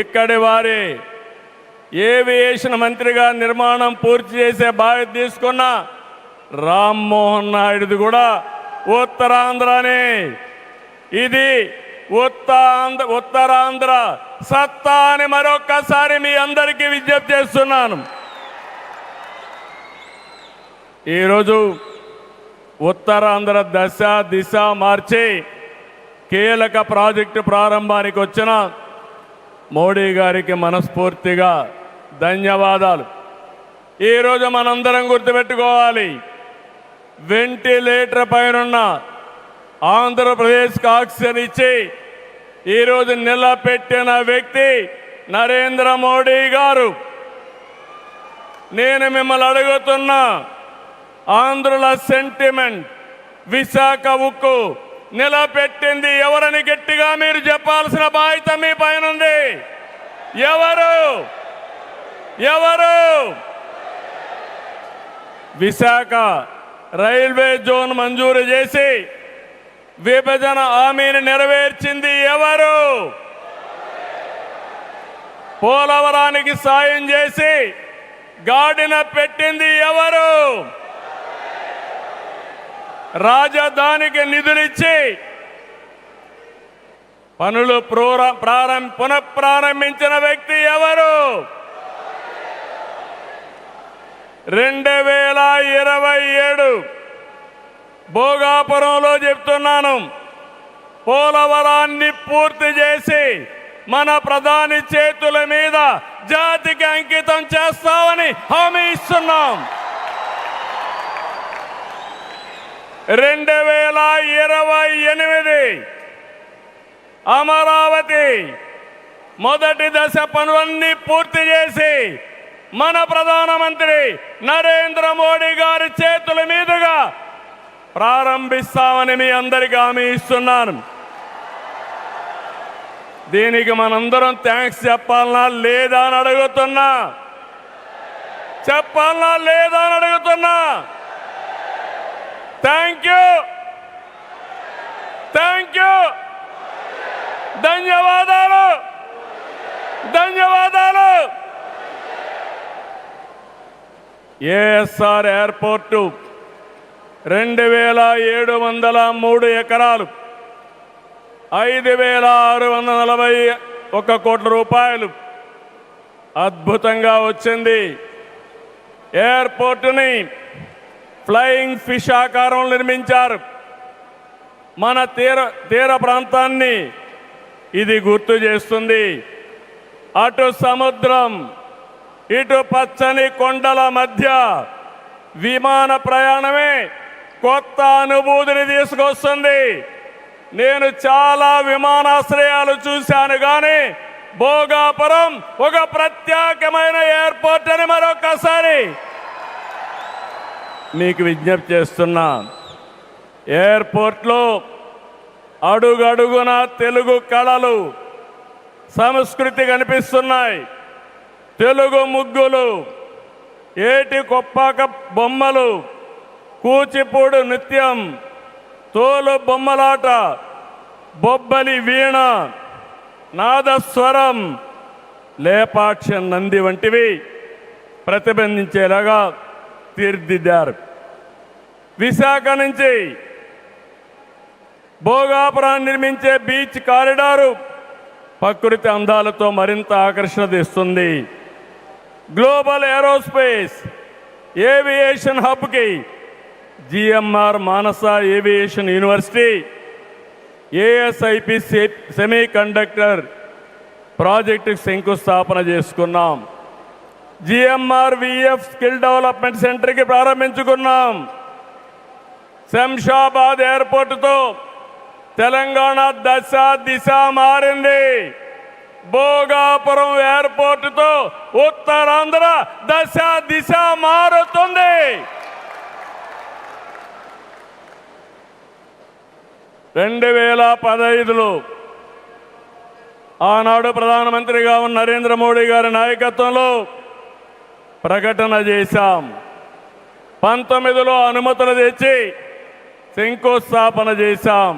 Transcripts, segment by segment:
ఇక్కడి వారి ఏవియేషన్ మంత్రిగా నిర్మాణం పూర్తి చేసే బాధ్యత తీసుకున్న రామ్మోహన్ నాయుడుది కూడా ఉత్తరాంధ్రనే. ఇది ఉత్తరాంధ్ర సత్తా అని మరొక్కసారి మీ అందరికీ విజ్ఞప్తి చేస్తున్నాను. ఈరోజు ఉత్తరాంధ్ర దశ దిశ మార్చి కీలక ప్రాజెక్టు ప్రారంభానికి వచ్చిన మోడీ గారికి మనస్ఫూర్తిగా ధన్యవాదాలు. ఈరోజు మనందరం గుర్తుపెట్టుకోవాలి, వెంటిలేటర్ పైన ఆంధ్రప్రదేశ్కి ఆక్సిజన్ ఇచ్చి ఈరోజు నిలబెట్టిన వ్యక్తి నరేంద్ర మోడీ గారు. నేను మిమ్మల్ని అడుగుతున్నా, ఆంధ్రుల సెంటిమెంట్ విశాఖ ఉక్కు నిలబెట్టింది ఎవరని గట్టిగా మీరు చెప్పాల్సిన బాధ్యత మీ పైన ఉంది. ఎవరు? విశాఖ రైల్వే జోన్ మంజూరు చేసి విభజన హామీని నెరవేర్చింది ఎవరు? పోలవరానికి సాయం చేసి గాడిన పెట్టింది ఎవరు? రాజధానికి నిధులిచ్చి పనులు పునఃప్రారంభించిన వ్యక్తి ఎవరు? 2027 భోగాపురంలో చెప్తున్నాను, పోలవరాన్ని పూర్తి చేసి మన ప్రధాని చేతుల మీద జాతికి అంకితం చేస్తామని హామీ ఇస్తున్నాం. 2028 అమరావతి మొదటి దశ పనులన్నీ పూర్తి చేసి మన ప్రధానమంత్రి నరేంద్ర మోడీ గారి చేతుల మీదుగా ప్రారంభిస్తామని మీ అందరికీ హామీ ఇస్తున్నాను. దీనికి మనందరం థ్యాంక్స్ చెప్పాలనా లేదా అని అడుగుతున్నా. Thank you. ధన్యవాదాలు. ఏఎస్ఆర్ ఎయిర్పోర్టు 2703 ఎకరాలు, 5641 కోట్ల రూపాయలు అద్భుతంగా వచ్చింది. ఎయిర్పోర్టుని ఫ్లయింగ్ ఫిష్ ఆకారం నిర్మించారు. మన తీర ప్రాంతాన్ని ఇది గుర్తు చేస్తుంది. అటు సముద్రం, ఇటు పచ్చని కొండల మధ్య విమాన ప్రయాణమే కొత్త అనుభూతిని తీసుకొస్తుంది. నేను చాలా విమానాశ్రయాలు చూశాను, కానీ భోగాపురం ఒక ప్రత్యేకమైన ఎయిర్పోర్ట్ అని మరొకసారి మీకు విజ్ఞప్తి చేస్తున్నా. ఎయిర్పోర్ట్లో అడుగడుగున తెలుగు కళలు, సంస్కృతి కనిపిస్తున్నాయి. తెలుగు ముగ్గులు, ఏటి కొప్పాక బొమ్మలు, కూచిపూడి నృత్యం, తోలు బొమ్మలాట, బొబ్బలి వీణ, నాదస్వరం, లేపాక్ష నంది వంటివి ప్రతిబింబించేలాగా తీర్చిదిద్దారు. విశాఖ నుంచి భోగాపురాన్ని నిర్మించే బీచ్ కారిడారు ప్రకృతి అందాలతో మరింత ఆకర్షణ తెస్తుంది. గ్లోబల్ ఏరోస్పేస్ ఏవియేషన్ హబ్కి GMR Manasa aviation university, ASIP semiconductor ప్రాజెక్టుకు శంకుస్థాపన చేసుకున్నాం. జిఎంఆర్ విఎఫ్ స్కిల్ డెవలప్మెంట్ సెంటర్కి ప్రారంభించుకున్నాం. శంషాబాద్ ఎయిర్పోర్టుతో తెలంగాణ దశ దిశ మారింది. భోగాపురం ఎయిర్పోర్టుతో ఉత్తరాంధ్ర దశ దిశ మారుతుంది. 2015లో ఆనాడు ప్రధానమంత్రిగా ఉన్న నరేంద్ర మోడీ గారి నాయకత్వంలో ప్రకటన చేశాం. 19లో అనుమతులు తెచ్చి శంకుస్థాపన చేశాం.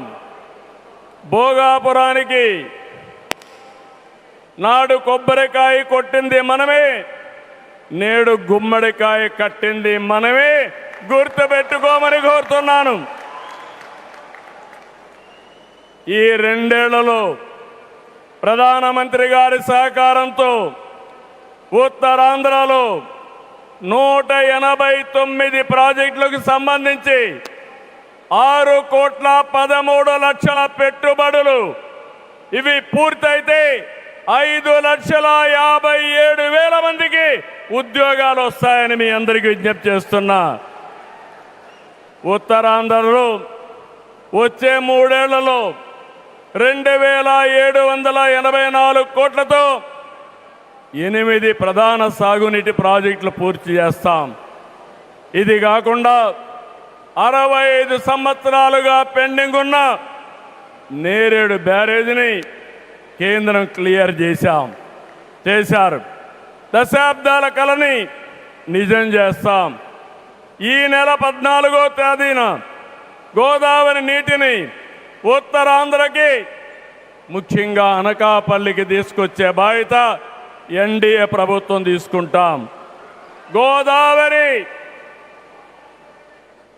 భోగాపురానికి నాడు కొబ్బరికాయ కొట్టింది మనమే, నేడు గుమ్మడికాయ కట్టింది మనమే. గుర్తుపెట్టుకోమని కోరుతున్నాను. ఈ 2 ఏళ్లలో ప్రధానమంత్రి గారి సహకారంతో ఉత్తరాంధ్రలో 189 ప్రాజెక్టులకు సంబంధించి 6,13,00,000 పెట్టుబడులు. ఇవి పూర్తయితే 5,57,000 మందికి ఉద్యోగాలు వస్తాయని మీ అందరికీ విజ్ఞప్తి చేస్తున్నా. ఉత్తరాంధ్రలో వచ్చే 3 ఏళ్లలో 2,784 కోట్లతో 8 ప్రధాన సాగునీటి ప్రాజెక్టులు పూర్తి చేస్తాం. ఇది కాకుండా 65 సంవత్సరాలుగా పెండింగ్ ఉన్న నేరేడు బ్యారేజీని కేంద్రం క్లియర్ చేశారు. దశాబ్దాల కలని నిజం చేస్తాం. ఈ నెల 14వ తేదీన గోదావరి నీటిని ఉత్తరాంధ్రకి, ముఖ్యంగా అనకాపల్లికి తీసుకొచ్చే బాధ్యత ఎన్డీఏ ప్రభుత్వం తీసుకుంటాం. గోదావరి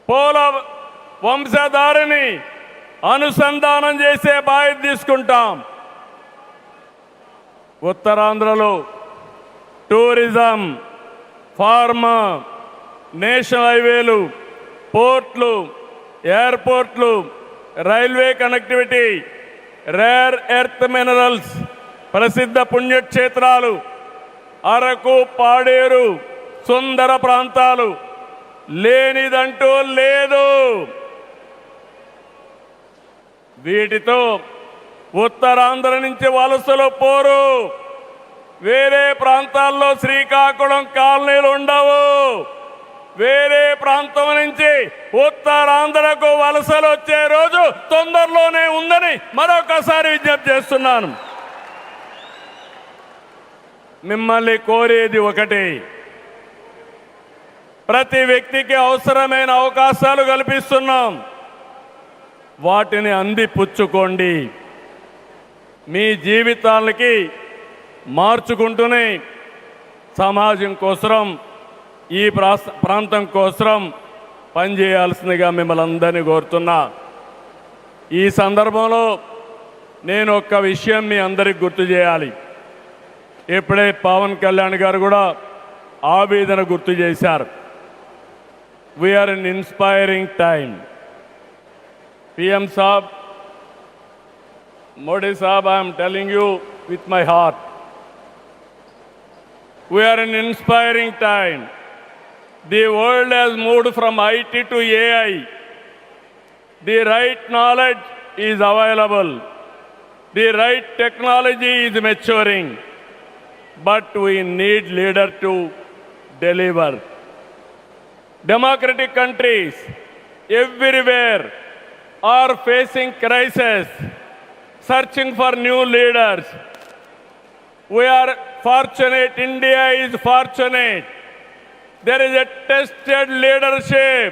పోల వంశధారిని అనుసంధానం చేసే బాధ్యత తీసుకుంటాం. ఉత్తరాంధ్రలో టూరిజం, ఫార్మా, నేషనల్ హైవేలు, పోర్ట్లు, ఎయిర్పోర్ట్లు, railway connectivity, rare earth minerals, ప్రసిద్ధ పుణ్యక్షేత్రాలు, అరకు, పాడేరు, సుందర ప్రాంతాలు లేనిదంటూ లేదు. వీటితో ఉత్తరాంధ్ర నుంచి వలసలు పోరు. వేరే ప్రాంతాల్లో శ్రీకాకుళం కాలనీలు ఉండవు. వేరే ప్రాంతం నుంచి ఉత్తరాంధ్రకు వలసలు వచ్చే రోజు తొందరలోనే ఉందని మరొకసారి విజ్ఞప్తి చేస్తున్నాను. మిమ్మల్ని కోరేది ఒకటి, ప్రతి వ్యక్తికి అవసరమైన అవకాశాలు కల్పిస్తున్నాం. వాటిని అందిపుచ్చుకోండి. మీ జీవితాలకి మార్చుకుంటూనే సమాజం కోసం, ఈ ప్రాంతం కోసం పనిచేయాల్సిందిగా మిమ్మల్ని అందరినీ కోరుతున్నా. ఈ సందర్భంలో నేను ఒక్క విషయం మీ అందరికి గుర్తు చేయాలి. ఇప్పుడే పవన్ కళ్యాణ్ గారు కూడా ఆవేదన గుర్తు చేశారు. We are in inspiring time. PM Saab, Modi Saab, I am telling you with my heart, we are in inspiring time. The world has moved from IT to AI. The right knowledge is available. The right technology is maturing. But we need leaders to deliver. Democratic countries everywhere are facing crisis, searching for new leaders. We are fortunate, India is fortunate. There is a tested leadership.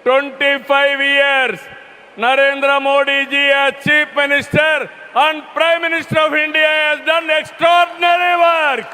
25 years, Narendra Modi ji as Chief Minister and Prime Minister of India has done extraordinary work.